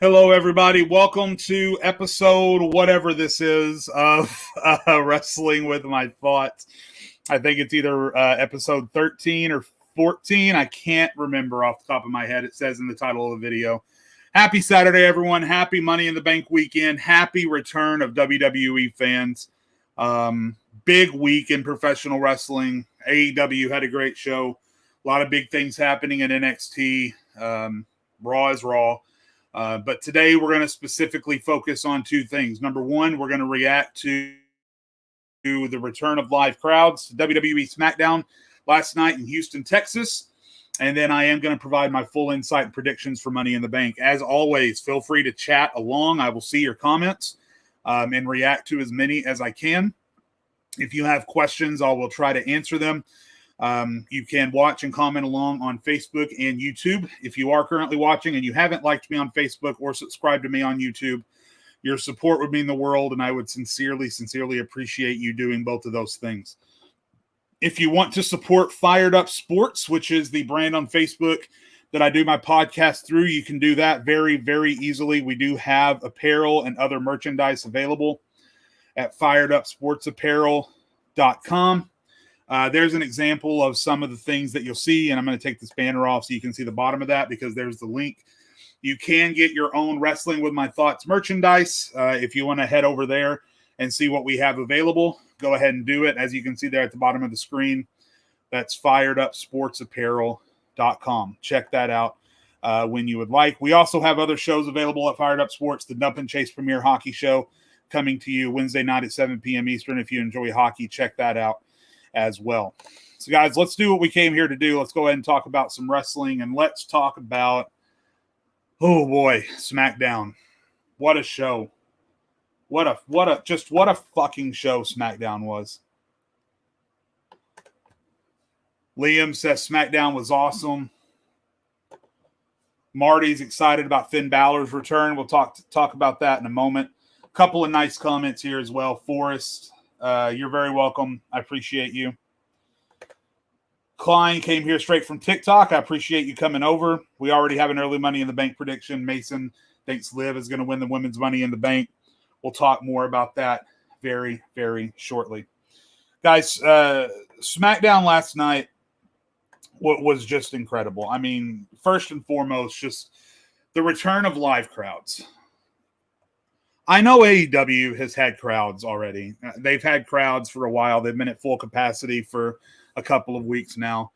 Hello, everybody. Welcome to episode whatever this is of Wrestling with My Thoughts. I think it's either episode 13 or 14. I can't remember off the top of my head. It says in the title of the video. Happy Saturday, everyone. Happy Money in the Bank weekend. Happy return of WWE fans. Big week in professional wrestling. AEW had a great show. A lot of big things happening in NXT. Raw is Raw. But today we're going to specifically focus on two things. Number one, we're going to react to the return of live crowds, WWE SmackDown last night in Houston, Texas. And then I am going to provide my full insight and predictions for Money in the Bank. As always, feel free to chat along. I will see your comments and react to as many as I can. If you have questions, I will try to answer them. You can watch and comment along on Facebook and YouTube. If you are currently watching and you haven't liked me on Facebook or subscribed to me on YouTube, your support would mean the world, and I would sincerely appreciate you doing both of those things. If you want to support Fired Up Sports, which is the brand on Facebook that I do my podcast through, you can do that very, very easily. We do have apparel and other merchandise available at firedupsportsapparel.com. There's an example of some of the things that you'll see, and I'm going to take this banner off so you can see the bottom of that because there's the link. You can get your own Wrestling with My Thoughts merchandise. If you want to head over there and see what we have available, go ahead and do it. As you can see there at the bottom of the screen, that's firedupsportsapparel.com. Check that out when you would like. We also have other shows available at Fired Up Sports, the Dump and Chase Premier Hockey Show coming to you Wednesday night at 7 p.m. Eastern. If you enjoy hockey, check that out as well. So guys, let's do what we came here to do. Let's go ahead and talk about some wrestling, and let's talk about, oh boy, SmackDown. What a show. What a fucking show SmackDown was. Liam says SmackDown was awesome. Marty's excited about Finn Balor's return. We'll talk about that in a moment. A couple of nice comments here as well. Forrest, you're very welcome. I appreciate you. Klein came here straight from TikTok. I appreciate you coming over. We already have an early Money in the Bank prediction. Mason thinks Liv is going to win the women's Money in the Bank. We'll talk more about that very, very shortly. Guys, SmackDown last night was just incredible. I mean, first and foremost, just the return of live crowds. I know AEW has had crowds already. They've had crowds for a while. They've been at full capacity for a couple of weeks now.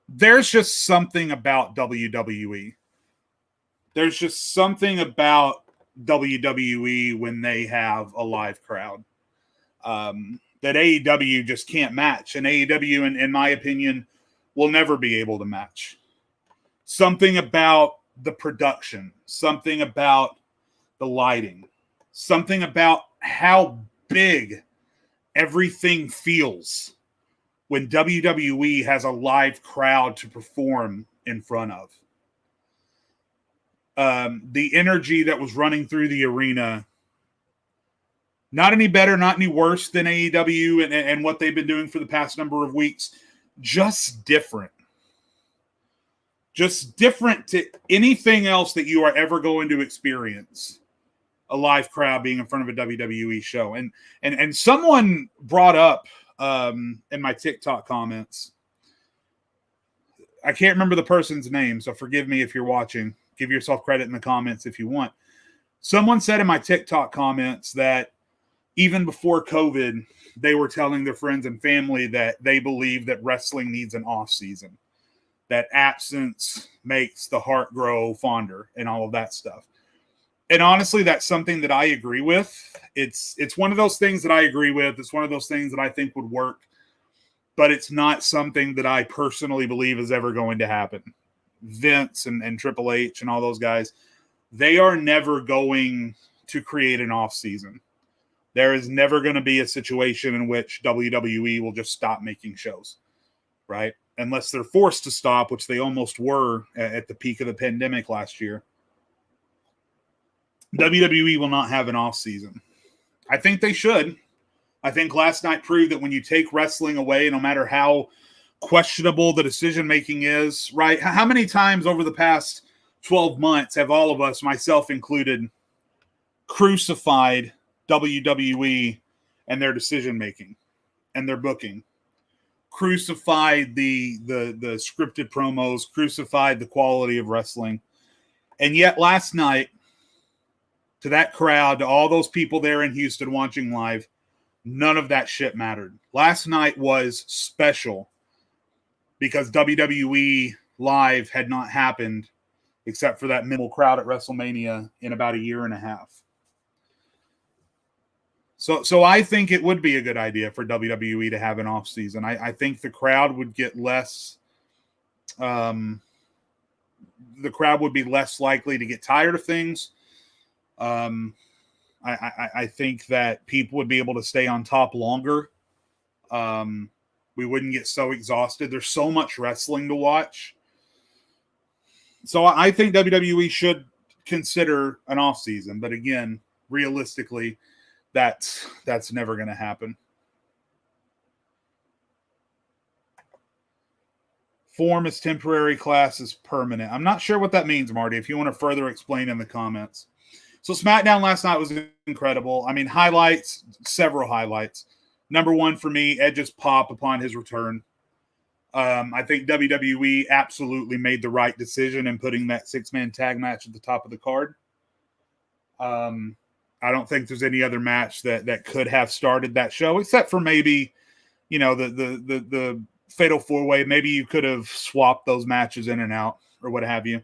There's just something about WWE. There's just something about WWE when they have a live crowd that AEW just can't match. And AEW, in my opinion, will never be able to match. Something about the production, something about the lighting, something about how big everything feels when WWE has a live crowd to perform in front of. The energy that was running through the arena, not any better, not any worse than AEW and what they've been doing for the past number of weeks, just different. Just different to anything else that you are ever going to experience. A live crowd being in front of a WWE show. And someone brought up in my TikTok comments, I can't remember the person's name, so forgive me if you're watching. Give yourself credit in the comments if you want. Someone said in my TikTok comments that even before COVID, they were telling their friends and family that they believe that wrestling needs an off season, that absence makes the heart grow fonder and all of that stuff. And honestly, that's something that I agree with. It's one of those things that I agree with. It's one of those things that I think would work. But it's not something that I personally believe is ever going to happen. Vince and Triple H and all those guys, they are never going to create an off season. There is never going to be a situation in which WWE will just stop making shows, right? Unless they're forced to stop, which they almost were at the peak of the pandemic last year. WWE will not have an off season. I think they should. I think last night proved that when you take wrestling away, no matter how questionable the decision making is, right? How many times over the past 12 months have all of us, myself included, crucified WWE and their decision making and their booking, crucified the scripted promos, crucified the quality of wrestling. And yet last night, to that crowd, to all those people there in Houston watching live, none of that shit mattered. Last night was special because WWE Live had not happened except for that minimal crowd at WrestleMania in about a year and a half. So I think it would be a good idea for WWE to have an off season. I think the crowd would get less. The crowd would be less likely to get tired of things. I think that people would be able to stay on top longer. We wouldn't get so exhausted. There's so much wrestling to watch. So I think WWE should consider an off season, but again, realistically, that's never going to happen. Form is temporary, class is permanent. I'm not sure what that means, Marty. If you want to further explain in the comments. So SmackDown last night was incredible. I mean, highlights, several highlights. Number one for me, Edge's pop upon his return. I think WWE absolutely made the right decision in putting that 6-man tag match at the top of the card. I don't think there's any other match that could have started that show, except for maybe, the Fatal 4-Way. Maybe you could have swapped those matches in and out or what have you.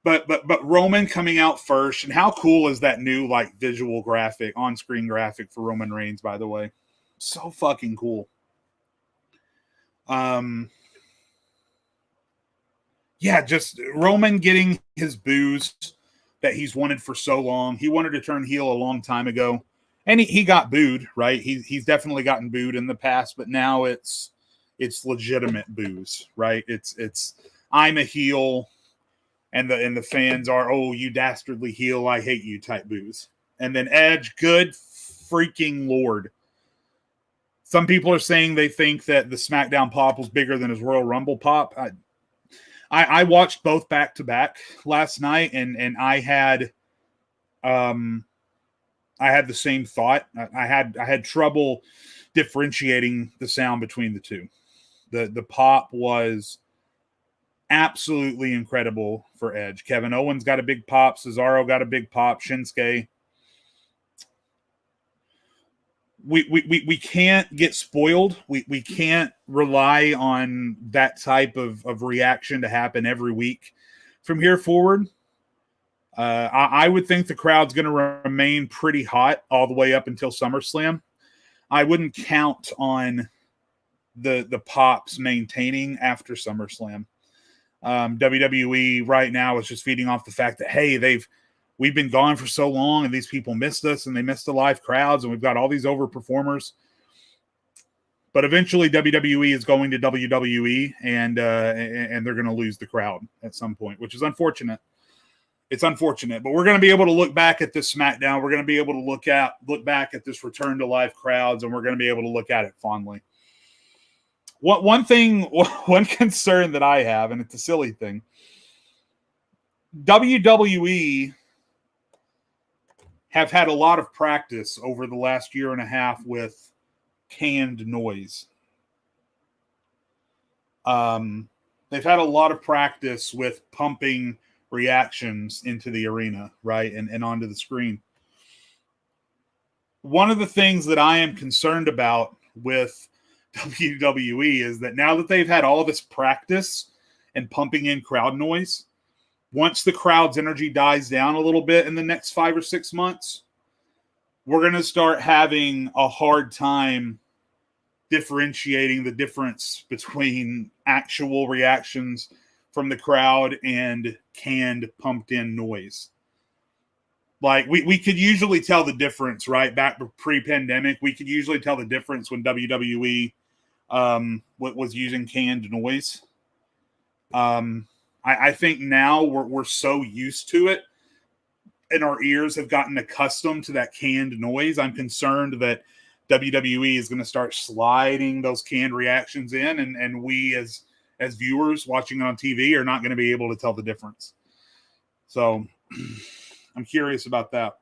But Roman coming out first, and how cool is that new visual graphic, on-screen graphic for Roman Reigns, by the way? So fucking cool. Just Roman getting his boos that he's wanted for so long. He wanted to turn heel a long time ago, and he got booed, right? He's definitely gotten booed in the past, but now it's legitimate boos, right? It's I'm a heel, and the fans are, oh, you dastardly heel, I hate you type boos. And then Edge, good freaking Lord. Some people are saying they think that the SmackDown pop was bigger than his Royal Rumble pop. I watched both back to back last night, and I had the same thought. I had trouble differentiating the sound between the two. The pop was absolutely incredible for Edge. Kevin Owens got a big pop. Cesaro got a big pop. Shinsuke. We can't get spoiled. We can't rely on that type of reaction to happen every week from here forward. I would think the crowd's going to remain pretty hot all the way up until SummerSlam. I wouldn't count on the pops maintaining after SummerSlam. WWE right now is just feeding off the fact that, hey, we've been gone for so long and these people missed us and they missed the live crowds and we've got all these overperformers. But eventually WWE is going to WWE and they're going to lose the crowd at some point, which is unfortunate. It's unfortunate, but we're going to be able to look back at this SmackDown. We're going to be able to look back at this return to live crowds, and we're going to be able to look at it fondly. One concern that I have, and it's a silly thing, WWE have had a lot of practice over the last year and a half with canned noise. They've had a lot of practice with pumping reactions into the arena, right, and onto the screen. One of the things that I am concerned about with WWE is that now that they've had all this practice and pumping in crowd noise, once the crowd's energy dies down a little bit in the next 5 or 6 months, we're going to start having a hard time differentiating the difference between actual reactions from the crowd and canned, pumped in noise. Like we could usually tell the difference, right? Back pre-pandemic, we could usually tell the difference when WWE was using canned noise. I think now we're so used to it and our ears have gotten accustomed to that canned noise. I'm concerned that WWE is going to start sliding those canned reactions in, and we as viewers watching it on TV are not going to be able to tell the difference. So I'm curious about that.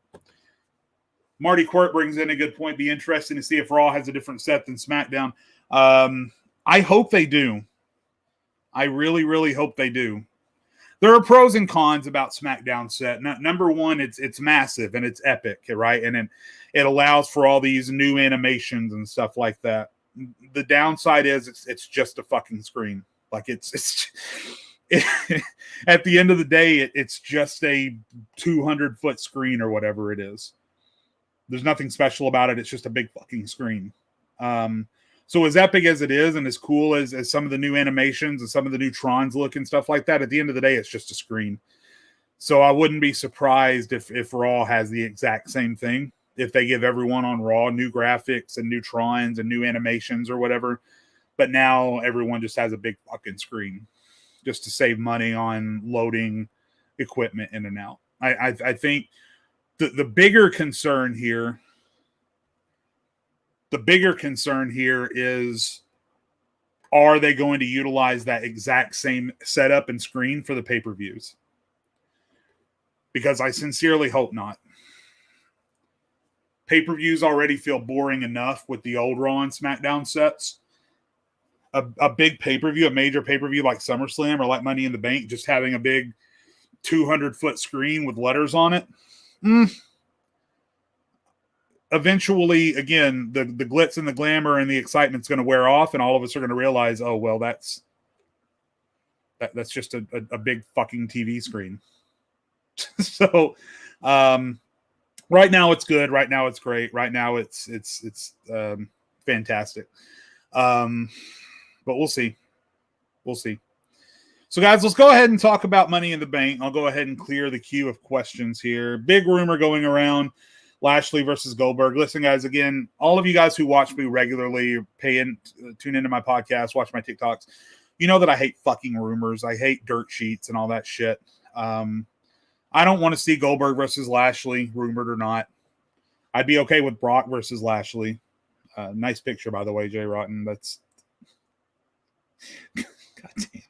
Marty Quirt brings in a good point. Be interesting to see if Raw has a different set than SmackDown. I hope they do. I really, really hope they do. There are pros and cons about SmackDown set. Number one, it's massive and it's epic, right? And it allows for all these new animations and stuff like that. The downside is it's just a fucking screen. Like it's at the end of the day, it's just a 200-foot screen or whatever it is. There's nothing special about it. It's just a big fucking screen. So as epic as it is and as cool as some of the new animations and some of the new Trons look and stuff like that, at the end of the day, it's just a screen. So I wouldn't be surprised if Raw has the exact same thing. If they give everyone on Raw new graphics and new Trons and new animations or whatever. But now everyone just has a big fucking screen just to save money on loading equipment in and out. I think the bigger concern here is, are they going to utilize that exact same setup and screen for the pay-per-views? Because I sincerely hope not. Pay-per-views already feel boring enough with the old Raw and SmackDown sets. A big pay-per-view, a major pay-per-view like SummerSlam or like Money in the Bank, just having a big 200-foot screen with letters on it. Eventually, again, the glitz and the glamour and the excitement's going to wear off, and all of us are going to realize, oh, well, that's just a big fucking TV screen. So, right now it's good. Right now it's great. Right now it's fantastic. But we'll see. We'll see. So, guys, let's go ahead and talk about Money in the Bank. I'll go ahead and clear the queue of questions here. Big rumor going around. Lashley versus Goldberg. Listen, guys, again, all of you guys who watch me regularly, tune into my podcast, watch my TikToks, you know that I hate fucking rumors. I hate dirt sheets and all that shit. I don't want to see Goldberg versus Lashley, rumored or not. I'd be okay with Brock versus Lashley. Nice picture, by the way, Jay Rotten. That's goddamn.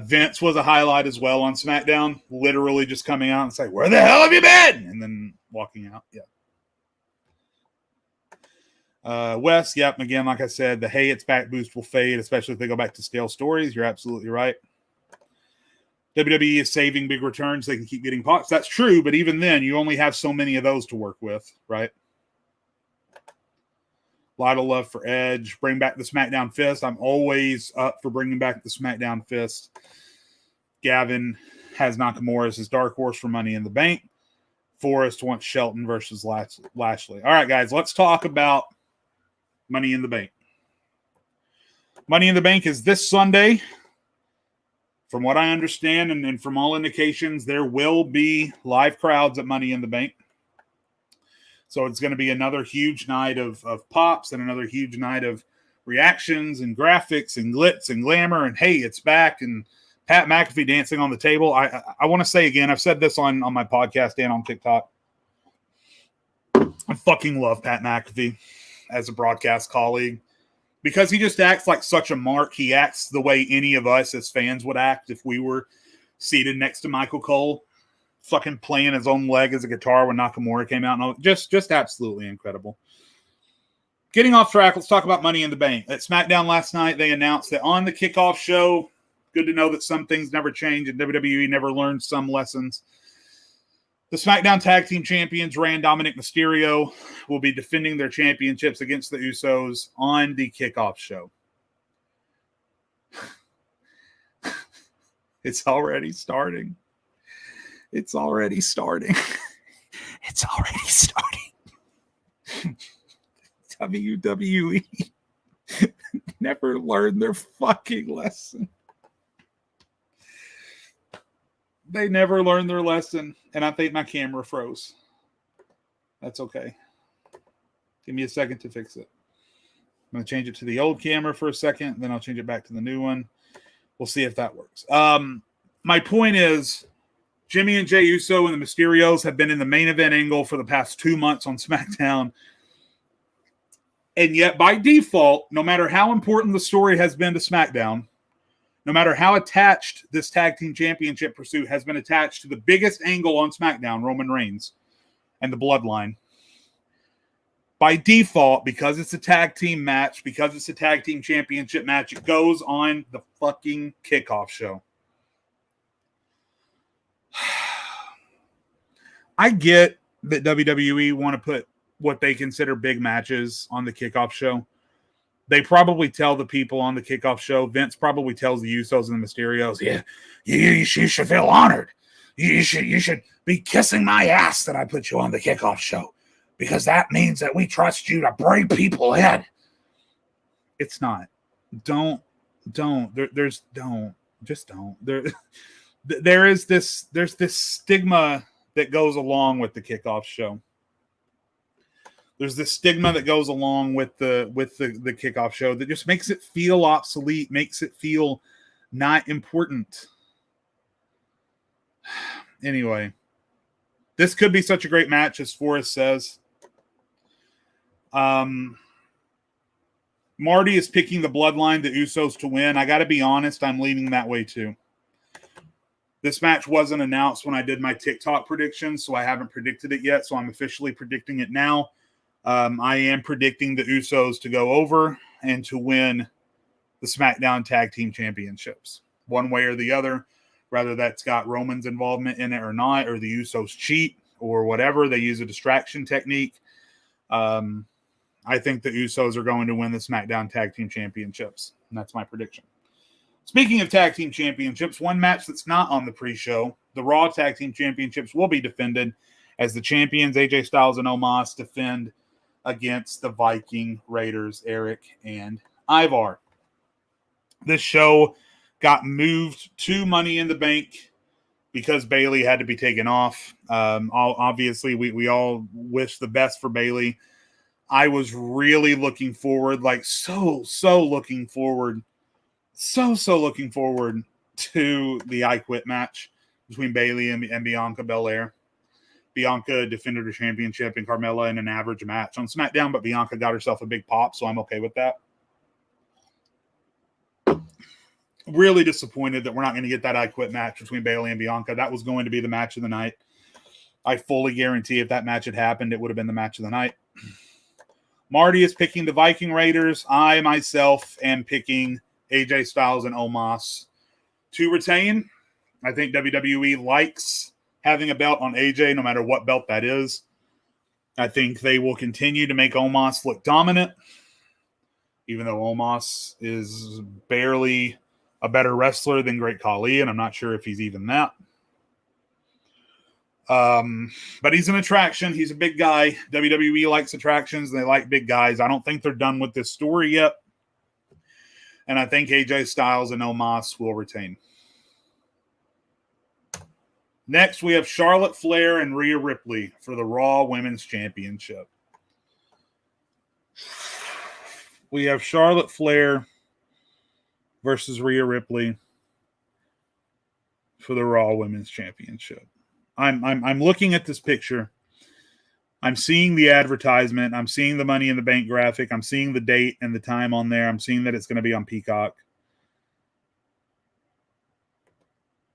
Vince was a highlight as well on SmackDown, literally just coming out and saying, "Where the hell have you been?" and then walking out. Yeah. Wes, yep. Again, like I said, the "hey, it's back" boost will fade, especially if they go back to stale stories. You're absolutely right. WWE is saving big returns so they can keep getting pops. That's true, but even then, you only have so many of those to work with, right? A lot of love for Edge. Bring back the SmackDown Fist. I'm always up for bringing back the SmackDown Fist. Gavin has Nakamura as his dark horse for Money in the Bank. Forrest wants Shelton versus Lashley. All right, guys, let's talk about Money in the Bank. Money in the Bank is this Sunday. From what I understand, and from all indications, there will be live crowds at Money in the Bank. So it's going to be another huge night of pops and another huge night of reactions and graphics and glitz and glamour and, hey, it's back, and Pat McAfee dancing on the table. I want to say again, I've said this on my podcast and on TikTok. I fucking love Pat McAfee as a broadcast colleague because he just acts like such a mark. He acts the way any of us as fans would act if we were seated next to Michael Cole, fucking playing his own leg as a guitar when Nakamura came out. And just absolutely incredible. Getting off track, let's talk about Money in the Bank. At SmackDown last night, they announced that on the kickoff show, good to know that some things never change and WWE never learned some lessons. The SmackDown Tag Team Champions, Rey and Dominic Mysterio, will be defending their championships against the Usos on the kickoff show. It's already starting. It's already starting. It's already starting. WWE never learned their fucking lesson. They never learned their lesson, and I think my camera froze. That's okay. Give me a second to fix it. I'm going to change it to the old camera for a second, then I'll change it back to the new one. We'll see if that works. My point is, Jimmy and Jey Uso and the Mysterios have been in the main event angle for the past 2 months on SmackDown. And yet, by default, no matter how important the story has been to SmackDown, no matter how attached this tag team championship pursuit has been attached to the biggest angle on SmackDown, Roman Reigns and the Bloodline, by default, because it's a tag team match, because it's a tag team championship match, it goes on the fucking kickoff show. I get that WWE want to put what they consider big matches on the kickoff show. They probably tell the people on the kickoff show, Vince probably tells the Usos and the Mysterios, yeah, you should feel honored. You should be kissing my ass that I put you on the kickoff show, because that means that we trust you to bring people in. It's not. Don't. There's don't. Just don't. There's this stigma that goes along with the kickoff show. There's this stigma that goes along with the kickoff show that just makes it feel obsolete, makes it feel not important. Anyway, this could be such a great match, as Forrest says. Marty is picking the Bloodline, the Usos, to win. I got to be honest, I'm leaning that way too. This match wasn't announced when I did my TikTok predictions, so I haven't predicted it yet, so I'm officially predicting it now. I am predicting the Usos to go over and to win the SmackDown Tag Team Championships, one way or the other, whether that's got Roman's involvement in it or not, or the Usos cheat or whatever. They use a distraction technique. I think the Usos are going to win the SmackDown Tag Team Championships, and that's my prediction. Speaking of Tag Team Championships, one match that's not on the pre-show, the Raw Tag Team Championships will be defended as the champions AJ Styles and Omos defend against the Viking Raiders, Eric and Ivar. This show got moved to Money in the Bank because Bayley had to be taken off. Obviously, we all wish the best for Bayley. I was really looking forward, so looking forward to the I Quit match between Bayley and Bianca Belair. Bianca defended her championship and Carmella in an average match on SmackDown, but Bianca got herself a big pop, so I'm okay with that. Really disappointed that we're not going to get that I Quit match between Bayley and Bianca. That was going to be the match of the night. I fully guarantee if that match had happened, it would have been the match of the night. Marty is picking the Viking Raiders. I, myself, am picking AJ Styles and Omos to retain. I think WWE likes having a belt on AJ, no matter what belt that is. I think they will continue to make Omos look dominant, even though Omos is barely a better wrestler than Great Khali, and I'm not sure if he's even that. But he's an attraction. He's a big guy. WWE likes attractions, and they like big guys. I don't think they're done with this story yet. And I think AJ Styles and Omos will retain. Next, we have Charlotte Flair and Rhea Ripley for the Raw Women's Championship. We have Charlotte Flair versus Rhea Ripley for the Raw Women's Championship. I'm looking at this picture. I'm seeing the advertisement. I'm seeing the Money in the Bank graphic. I'm seeing the date and the time on there. I'm seeing that it's going to be on Peacock.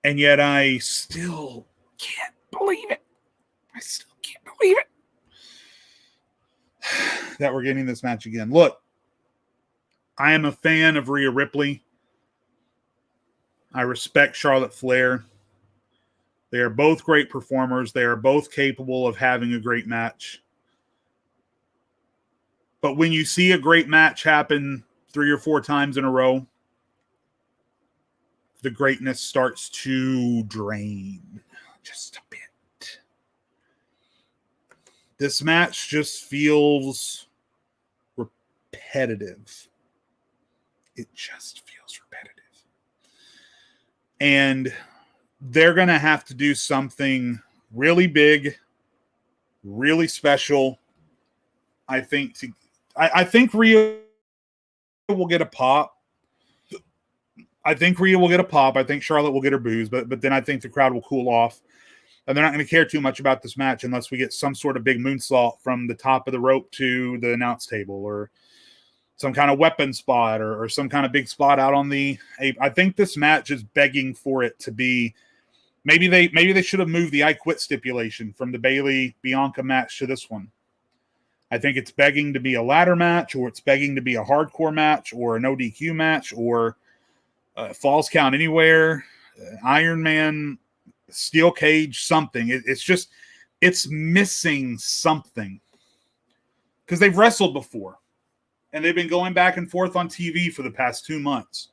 And yet I still can't believe it. I still can't believe it that we're getting this match again. Look, I am a fan of Rhea Ripley. I respect Charlotte Flair. They are both great performers. They are both capable of having a great match. But when you see a great match happen 3 or 4 times in a row, the greatness starts to drain just a bit. This match just feels repetitive. It just feels repetitive. And they're going to have to do something really big, really special. I think Rhea will get a pop. I think Charlotte will get her boos, but then I think the crowd will cool off. And they're not going to care too much about this match unless we get some sort of big moonsault from the top of the rope to the announce table, or some kind of weapon spot or some kind of big spot out on the. I think this match is begging for it to be. Maybe they should have moved the I Quit stipulation from the Bayley Bianca match to this one. I think it's begging to be a ladder match, or it's begging to be a hardcore match, or an ODQ match, or Falls Count Anywhere, Iron Man, Steel Cage, something. It's missing something. Because they've wrestled before. And they've been going back and forth on TV for the past 2 months.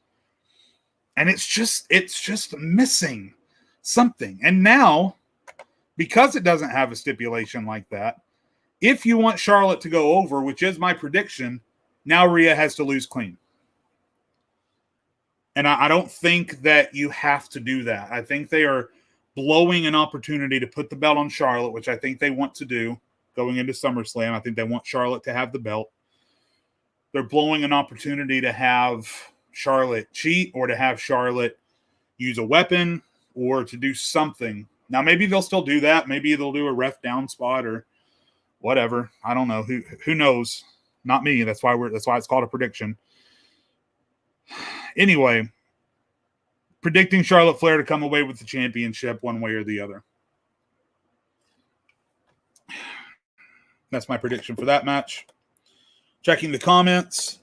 And it's just missing something. And now, because it doesn't have a stipulation like that, if you want Charlotte to go over, which is my prediction, now Rhea has to lose clean. And I don't think that you have to do that. I think they are blowing an opportunity to put the belt on Charlotte, which I think they want to do going into SummerSlam. I think they want Charlotte to have the belt. They're blowing an opportunity to have Charlotte cheat, or to have Charlotte use a weapon, or to do something. Now, maybe they'll still do that. Maybe they'll do a ref down spot or whatever. I don't know. Who knows? Not me. That's why it's called a prediction. Anyway, predicting Charlotte Flair to come away with the championship one way or the other. That's my prediction for that match. Checking the comments.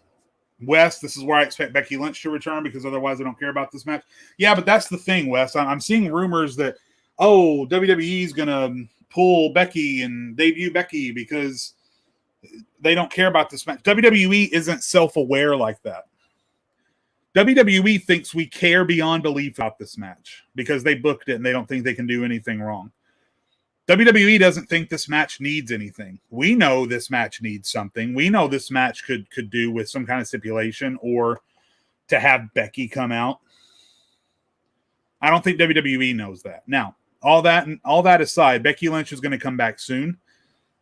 Wes, this is where I expect Becky Lynch to return, because otherwise I don't care about this match. Yeah, but that's the thing, Wes. I'm seeing rumors that, WWE is going to pull Becky and debut Becky because they don't care about this match. WWE isn't self-aware like that. WWE thinks we care beyond belief about this match because they booked it and they don't think they can do anything wrong. WWE doesn't think this match needs anything. We know this match needs something. We know this match could do with some kind of stipulation, or to have Becky come out. I don't think WWE knows that. Now, all that aside, Becky Lynch is going to come back soon.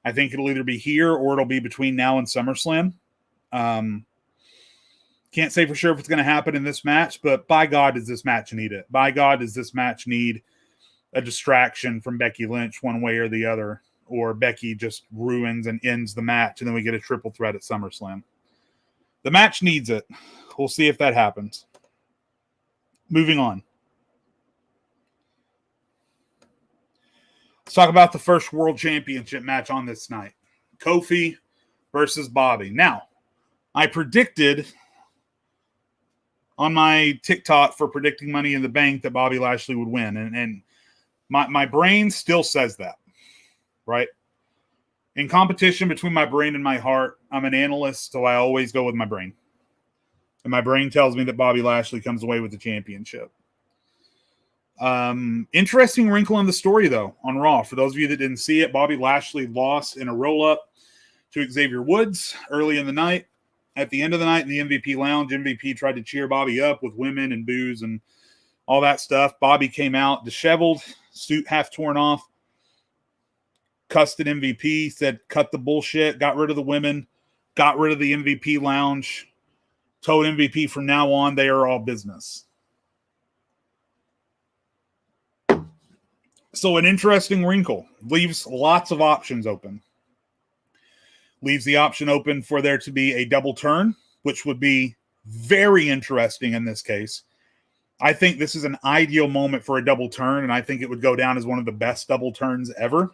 I think it'll either be here or it'll be between now and SummerSlam. Can't say for sure if it's going to happen in this match, but by God, does this match need it? By God, does this match need a distraction from Becky Lynch one way or the other, or Becky just ruins and ends the match and then we get a triple threat at SummerSlam? The match needs it. We'll see if that happens. Moving on. Let's talk about the first World Championship match on this night. Kofi versus Bobby. Now, I predicted on my TikTok for predicting Money in the Bank that Bobby Lashley would win. And my brain still says that, right? In competition between my brain and my heart, I'm an analyst, so I always go with my brain. And my brain tells me that Bobby Lashley comes away with the championship. Interesting wrinkle in the story, though, on Raw. For those of you that didn't see it, Bobby Lashley lost in a roll-up to Xavier Woods early in the night. At the end of the night in the MVP lounge, MVP tried to cheer Bobby up with women and booze and all that stuff. Bobby came out disheveled, suit half torn off, cussed at MVP, said, cut the bullshit, got rid of the women, got rid of the MVP lounge, told MVP from now on they are all business. So an interesting wrinkle. Leaves lots of options open. Leaves the option open for there to be a double turn, which would be very interesting in this case. I think this is an ideal moment for a double turn, and I think it would go down as one of the best double turns ever.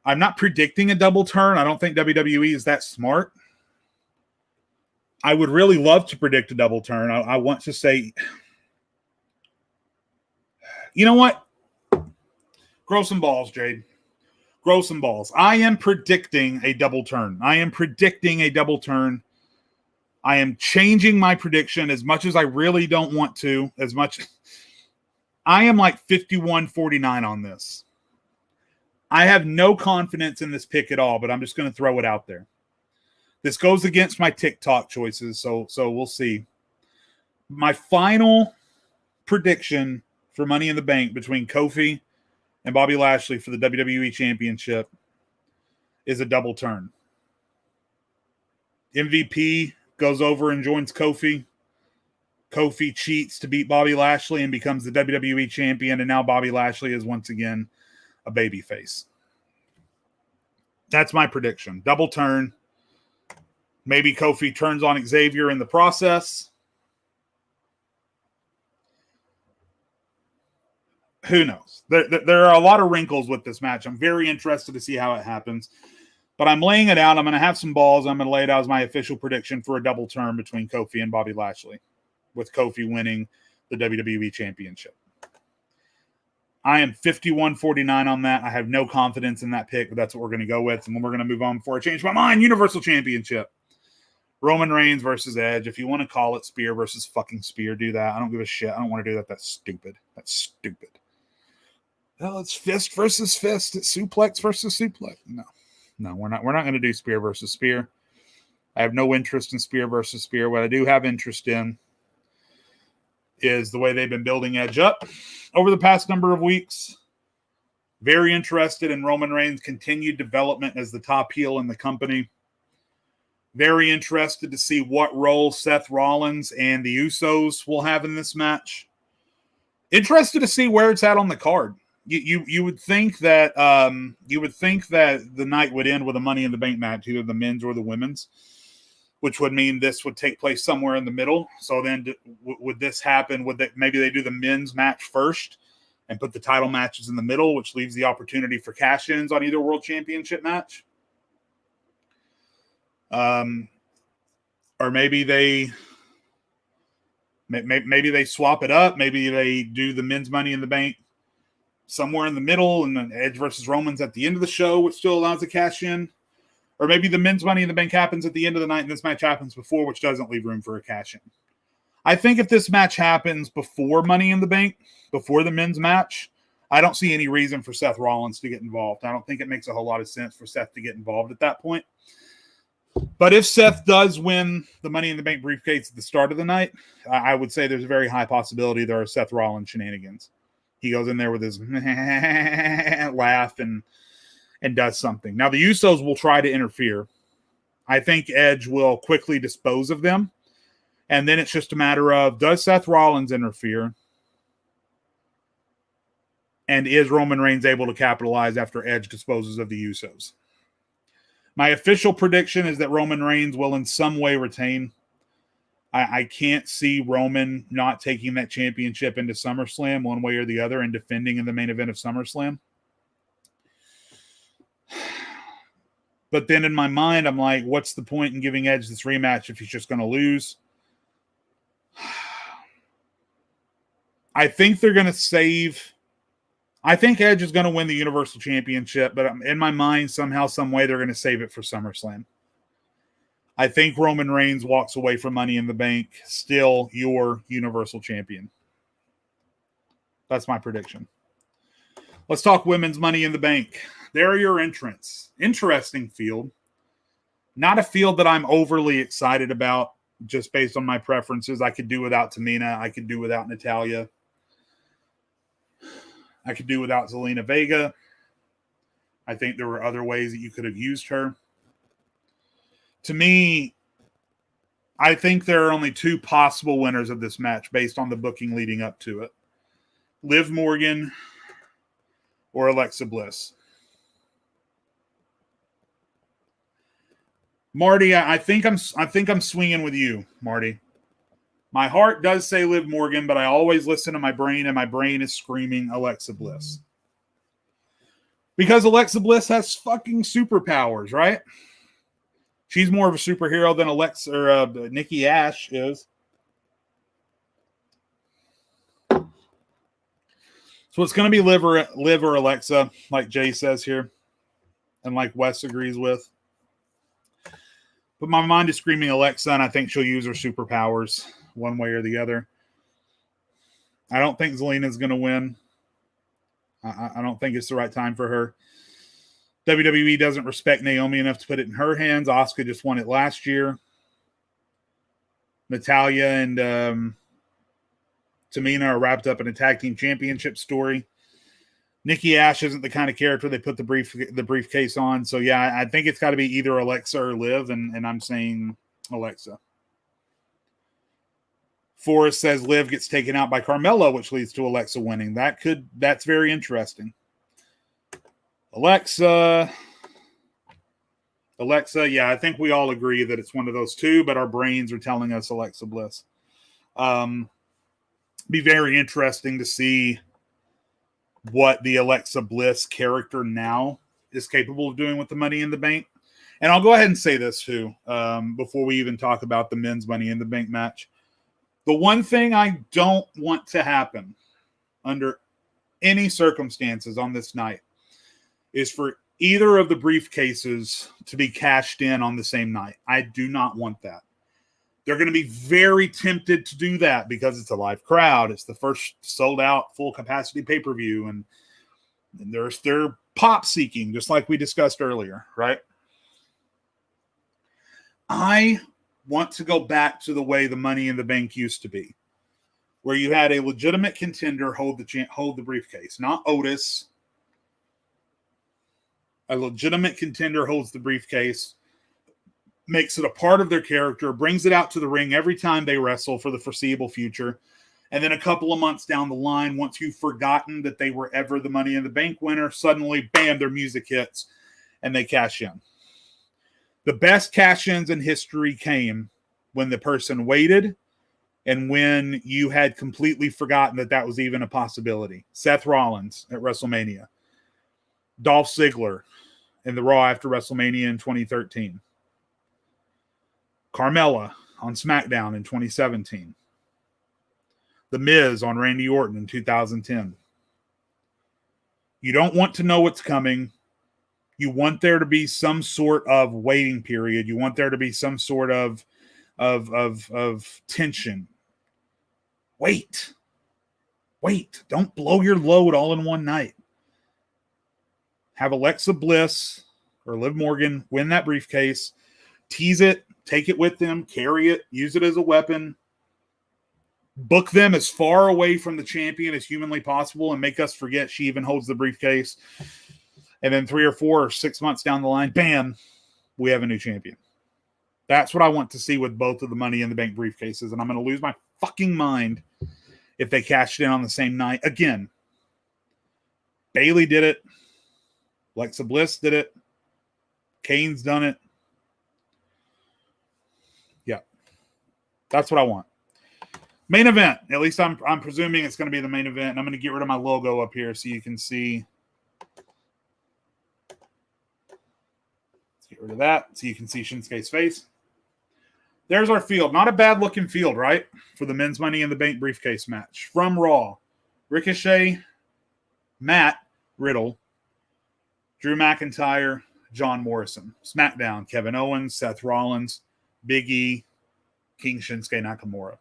I'm not predicting a double turn. I don't think WWE is that smart. I would really love to predict a double turn. I want to say, you know what? Grow some balls, Jade. Grow some balls. I am predicting a double turn. I am changing my prediction as much as I really don't want to. I am like 51-49 on this. I have no confidence in this pick at all, but I'm just going to throw it out there. This goes against my TikTok choices, so we'll see. My final prediction for Money in the Bank between Kofi and Bobby Lashley for the WWE Championship is a double turn. MVP goes over and joins Kofi. Kofi cheats to beat Bobby Lashley and becomes the WWE Champion, and now Bobby Lashley is once again a babyface. That's my prediction. Double turn. Maybe Kofi turns on Xavier in the process. Who knows? There are a lot of wrinkles with this match. I'm very interested to see how it happens. But I'm laying it out. I'm going to have some balls. I'm going to lay it out as my official prediction for a double turn between Kofi and Bobby Lashley, with Kofi winning the WWE Championship. I am 51-49 on that. I have no confidence in that pick, but that's what we're going to go with. And then we're going to move on before I change my mind. Universal Championship. Roman Reigns versus Edge. If you want to call it Spear versus fucking Spear, do that. I don't give a shit. I don't want to do that. That's stupid. That's stupid. Well, it's fist versus fist. It's suplex versus suplex. No, we're not going to do Spear versus Spear. I have no interest in Spear versus Spear. What I do have interest in is the way they've been building Edge up over the past number of weeks. Very interested in Roman Reigns' continued development as the top heel in the company. Very interested to see what role Seth Rollins and the Usos will have in this match. Interested to see where it's at on the card. You would think that the night would end with a Money in the Bank match, either the men's or the women's, which would mean this would take place somewhere in the middle. So then, would this happen? Maybe they do the men's match first and put the title matches in the middle, which leaves the opportunity for cash-ins on either World Championship match. Or maybe they swap it up. Maybe they do the men's Money in the Bank somewhere in the middle, and then Edge versus Roman's at the end of the show, which still allows a cash in. Or maybe the men's Money in the Bank happens at the end of the night and this match happens before, which doesn't leave room for a cash in. I think if this match happens before Money in the Bank, before the men's match, I don't see any reason for Seth Rollins to get involved. I don't think it makes a whole lot of sense for Seth to get involved at that point. But if Seth does win the Money in the Bank briefcase at the start of the night, I would say there's a very high possibility there are Seth Rollins shenanigans. He goes in there with his laugh and does something. Now, the Usos will try to interfere. I think Edge will quickly dispose of them. And then it's just a matter of, does Seth Rollins interfere? And is Roman Reigns able to capitalize after Edge disposes of the Usos? My official prediction is that Roman Reigns will in some way retain. I can't see Roman not taking that championship into SummerSlam one way or the other and defending in the main event of SummerSlam. But then in my mind, I'm like, what's the point in giving Edge this rematch if he's just going to lose? I think they're going to save. I think Edge is going to win the Universal Championship, but in my mind, somehow, some way, they're going to save it for SummerSlam. I think Roman Reigns walks away from Money in the Bank, still your Universal Champion. That's my prediction. Let's talk women's Money in the Bank. There are your entrants. Interesting field. Not a field that I'm overly excited about, just based on my preferences. I could do without Tamina. I could do without Natalya. I could do without Zelina Vega. I think there were other ways that you could have used her. To me, I think there are only two possible winners of this match based on the booking leading up to it. Liv Morgan or Alexa Bliss. Marty, I think I'm swinging with you, Marty. My heart does say Liv Morgan, but I always listen to my brain, and my brain is screaming Alexa Bliss. Because Alexa Bliss has fucking superpowers, right? She's more of a superhero than Nikki Ash is. So it's going to be Liv or Alexa, like Jay says here, and like Wes agrees with. But my mind is screaming Alexa, and I think she'll use her superpowers one way or the other. I don't think Zelina's going to win. I don't think it's the right time for her. WWE doesn't respect Naomi enough to put it in her hands. Asuka just won it last year. Natalya and Tamina are wrapped up in a tag team championship story. Nikki Ash isn't the kind of character they put the briefcase on. So, yeah, I think it's got to be either Alexa or Liv, and I'm saying Alexa. Forrest says Liv gets taken out by Carmella, which leads to Alexa winning. That's very interesting. Alexa. Alexa, yeah, I think we all agree that it's one of those two, but our brains are telling us Alexa Bliss. Be very interesting to see what the Alexa Bliss character now is capable of doing with the Money in the Bank. And I'll go ahead and say this too, before we even talk about the men's Money in the Bank match. The one thing I don't want to happen under any circumstances on this night is for either of the briefcases to be cashed in on the same night. I do not want that. They're going to be very tempted to do that because it's a live crowd. It's the first sold out full capacity pay-per-view, and they're pop seeking, just like we discussed earlier, right? I want to go back to the way the Money in the Bank used to be, where you had a legitimate contender hold the briefcase, not Otis. A legitimate contender holds the briefcase, makes it a part of their character, brings it out to the ring every time they wrestle for the foreseeable future. And then a couple of months down the line, once you've forgotten that they were ever the Money in the Bank winner, suddenly, bam, their music hits and they cash in. The best cash-ins in history came when the person waited and when you had completely forgotten that that was even a possibility. Seth Rollins at WrestleMania. Dolph Ziggler in the Raw after WrestleMania in 2013. Carmella on SmackDown in 2017. The Miz on Randy Orton in 2010. You don't want to know what's coming. You want there to be some sort of waiting period. You want there to be some sort of tension. Wait. Don't blow your load all in one night. Have Alexa Bliss or Liv Morgan win that briefcase, tease it, take it with them, carry it, use it as a weapon, book them as far away from the champion as humanly possible and make us forget she even holds the briefcase. And then 3 or 4 or 6 months down the line, bam, we have a new champion. That's what I want to see with both of the Money in the Bank briefcases. And I'm going to lose my fucking mind if they cashed in on the same night. Again, Bayley did it. Alexa Bliss did it. Kane's done it. Yeah. That's what I want. Main event. At least I'm presuming it's going to be the main event. And I'm going to get rid of my logo up here so you can see. Let's get rid of that so you can see Shinsuke's face. There's our field. Not a bad looking field, right? For the men's Money in the Bank briefcase match. From Raw, Ricochet, Matt Riddle, Drew McIntyre, John Morrison. SmackDown, Kevin Owens, Seth Rollins, Big E, King Shinsuke Nakamura.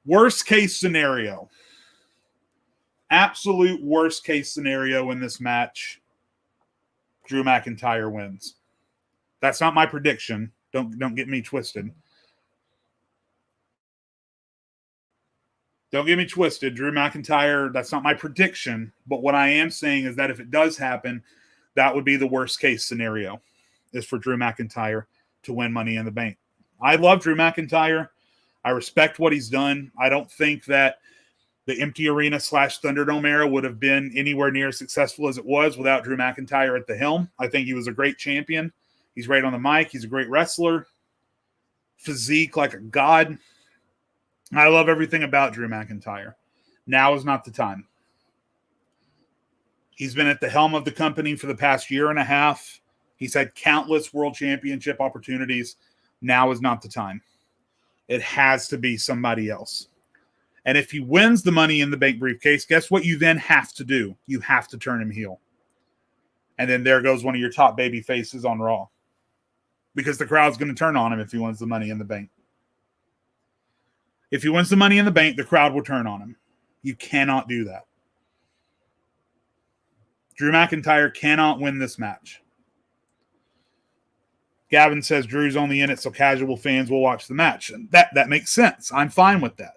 Worst case scenario. Absolute worst case scenario in this match. Drew McIntyre wins. That's not my prediction. Don't get me twisted. Don't get me twisted. Drew McIntyre, that's not my prediction. But what I am saying is that if it does happen, that would be the worst case scenario, is for Drew McIntyre to win Money in the Bank. I love Drew McIntyre. I respect what he's done. I don't think that the empty arena / Thunderdome era would have been anywhere near as successful as it was without Drew McIntyre at the helm. I think he was a great champion. He's great on the mic. He's a great wrestler. Physique like a god. I love everything about Drew McIntyre. Now is not the time. He's been at the helm of the company for the past year and a half. He's had countless world championship opportunities. Now is not the time. It has to be somebody else. And if he wins the Money in the Bank briefcase, guess what you then have to do? You have to turn him heel. And then there goes one of your top baby faces on Raw. Because the crowd's going to turn on him if he wins the Money in the Bank. If he wins the Money in the Bank, the crowd will turn on him. You cannot do that. Drew McIntyre cannot win this match. Gavin says Drew's only in it so casual fans will watch the match. And that makes sense. I'm fine with that.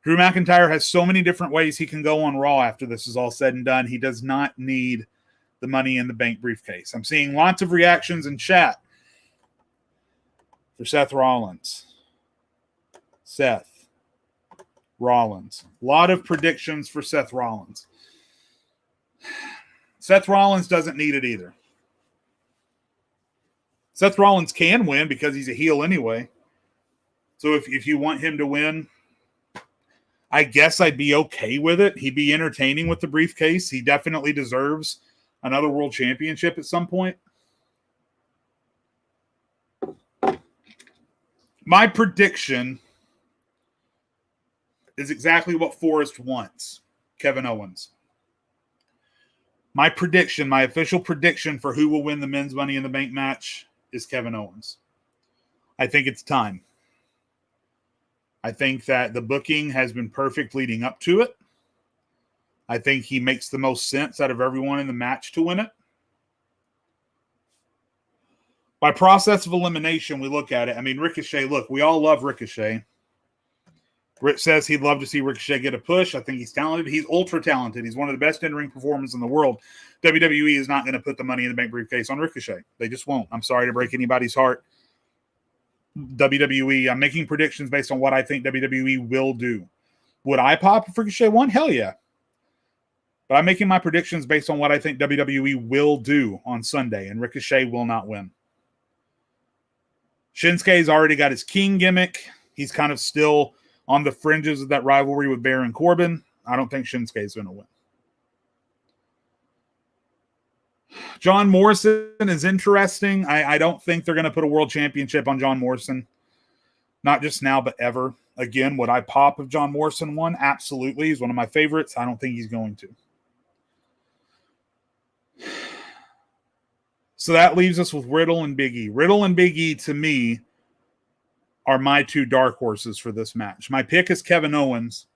Drew McIntyre has so many different ways he can go on Raw after this is all said and done. He does not need the Money in the Bank briefcase. I'm seeing lots of reactions in chat for Seth Rollins. Seth Rollins. A lot of predictions for Seth Rollins. Seth Rollins doesn't need it either. Seth Rollins can win because he's a heel anyway. So if you want him to win, I guess I'd be okay with it. He'd be entertaining with the briefcase. He definitely deserves another world championship at some point. My prediction is exactly what Forrest wants. Kevin Owens. My prediction, my official prediction for who will win the men's Money in the Bank match is Kevin Owens. I think it's time. I think that the booking has been perfect leading up to it. I think he makes the most sense out of everyone in the match to win it. By process of elimination, we look at it. I mean, Ricochet, look, we all love Ricochet. Rich says he'd love to see Ricochet get a push. I think he's talented. He's ultra talented. He's one of the best in-ring performers in the world. WWE is not going to put the Money in the Bank briefcase on Ricochet. They just won't. I'm sorry to break anybody's heart. WWE, I'm making predictions based on what I think WWE will do. Would I pop if Ricochet won? Hell yeah. But I'm making my predictions based on what I think WWE will do on Sunday, and Ricochet will not win. Shinsuke's already got his King gimmick. He's kind of still on the fringes of that rivalry with Baron Corbin. I don't think Shinsuke's going to win. John Morrison is interesting. I don't think they're going to put a world championship on John Morrison. Not just now, but ever. Again, would I pop if John Morrison won? Absolutely. He's one of my favorites. I don't think he's going to. So that leaves us with Riddle and Big E. Riddle and Big E, to me, are my two dark horses for this match. My pick is Kevin Owens.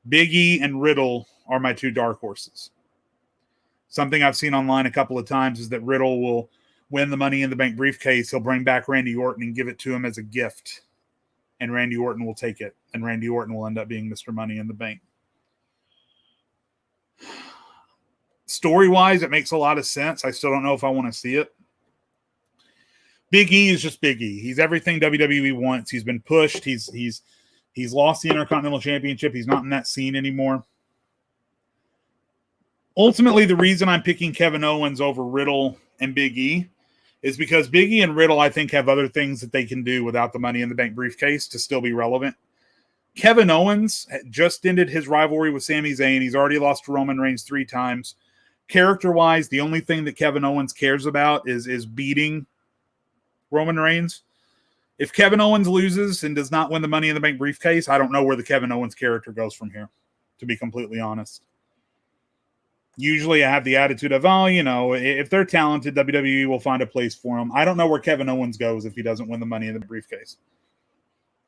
Big E and Riddle are my two dark horses. Something I've seen online a couple of times is that Riddle will win the Money in the Bank briefcase. He'll bring back Randy Orton and give it to him as a gift. And Randy Orton will take it. And Randy Orton will end up being Mr. Money in the Bank. Story-wise, it makes a lot of sense. I still don't know if I want to see it. Big E is just Big E. He's everything WWE wants. He's been pushed. He's lost the Intercontinental Championship. He's not in that scene anymore. Ultimately, the reason I'm picking Kevin Owens over Riddle and Big E is because Big E and Riddle, I think, have other things that they can do without the Money in the Bank briefcase to still be relevant. Kevin Owens just ended his rivalry with Sami Zayn. He's already lost to Roman Reigns 3 times. Character-wise, the only thing that Kevin Owens cares about is beating Roman Reigns. If Kevin Owens loses and does not win the Money in the Bank briefcase, I don't know where the Kevin Owens character goes from here, to be completely honest. Usually I have the attitude of, if they're talented, WWE will find a place for them. I don't know where Kevin Owens goes if he doesn't win the Money in the briefcase.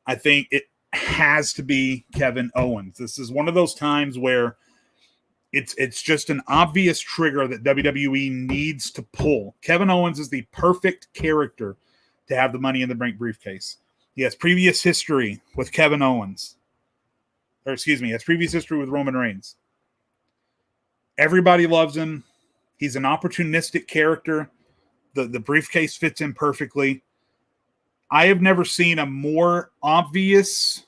I think it has to be Kevin Owens. This is one of those times where it's just an obvious trigger that WWE needs to pull. Kevin Owens is the perfect character to have the Money in the Bank briefcase. He has previous history with Kevin Owens. He has previous history with Roman Reigns. Everybody loves him. He's an opportunistic character. The briefcase fits him perfectly. I have never seen a more obvious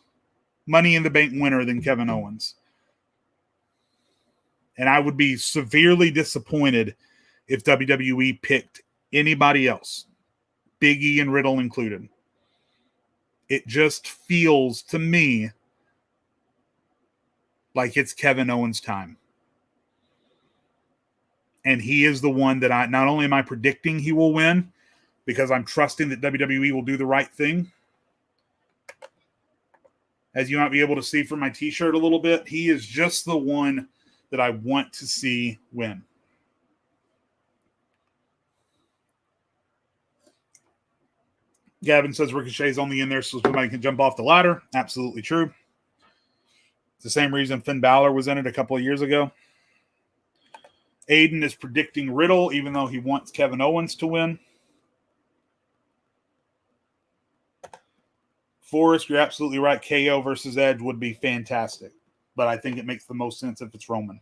Money in the Bank winner than Kevin Owens. And I would be severely disappointed if WWE picked anybody else, Big E and Riddle included. It just feels to me like it's Kevin Owens' time. And he is the one that not only am I predicting he will win, because I'm trusting that WWE will do the right thing. As you might be able to see from my t-shirt a little bit, he is just the one that I want to see win. Gavin says Ricochet's only in there so somebody can jump off the ladder. Absolutely true. It's the same reason Finn Balor was in it a couple of years ago. Aiden is predicting Riddle, even though he wants Kevin Owens to win. Forrest, you're absolutely right. KO versus Edge would be fantastic. But I think it makes the most sense if it's Roman.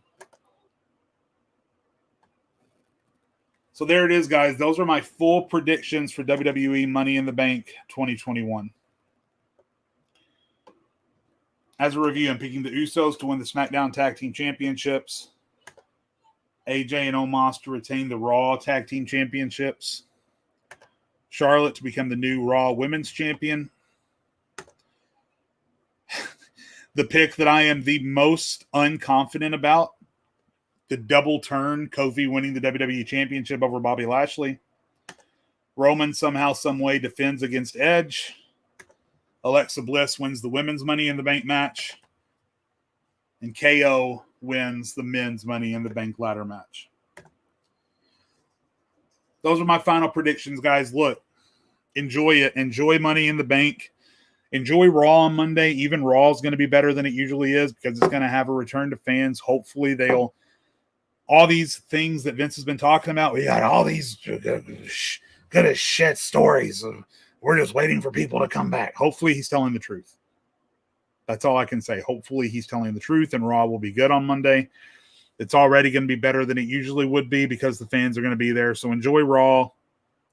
So there it is, guys. Those are my full predictions for WWE Money in the Bank 2021. As a review, I'm picking the Usos to win the SmackDown Tag Team Championships. AJ and Omos to retain the Raw Tag Team Championships. Charlotte to become the new Raw Women's Champion. The pick that I am the most unconfident about, the double turn, Kofi winning the WWE Championship over Bobby Lashley. Roman somehow, some way defends against Edge. Alexa Bliss wins the women's Money in the Bank match. And KO wins the men's Money in the Bank ladder match. Those are my final predictions, guys. Look, enjoy it. Enjoy Money in the Bank. Enjoy Raw on Monday. Even Raw is going to be better than it usually is because it's going to have a return to fans. Hopefully they'll – all these things that Vince has been talking about, we got all these good as shit stories. We're just waiting for people to come back. Hopefully he's telling the truth. That's all I can say. Hopefully he's telling the truth and Raw will be good on Monday. It's already going to be better than it usually would be because the fans are going to be there. So enjoy Raw.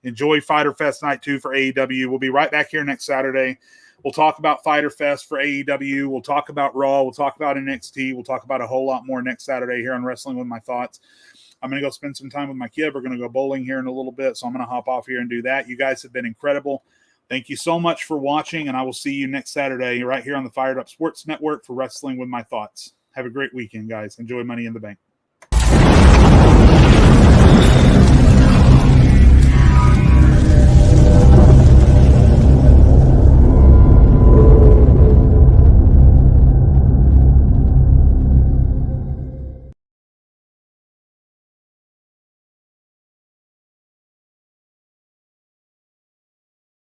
Enjoy Fyter Fest Night 2 for AEW. We'll be right back here next Saturday. We'll talk about Fyter Fest for AEW. We'll talk about Raw. We'll talk about NXT. We'll talk about a whole lot more next Saturday here on Wrestling with My Thoughts. I'm going to go spend some time with my kid. We're going to go bowling here in a little bit, so I'm going to hop off here and do that. You guys have been incredible. Thank you so much for watching, and I will see you next Saturday right here on the Fired Up Sports Network for Wrestling with My Thoughts. Have a great weekend, guys. Enjoy Money in the Bank.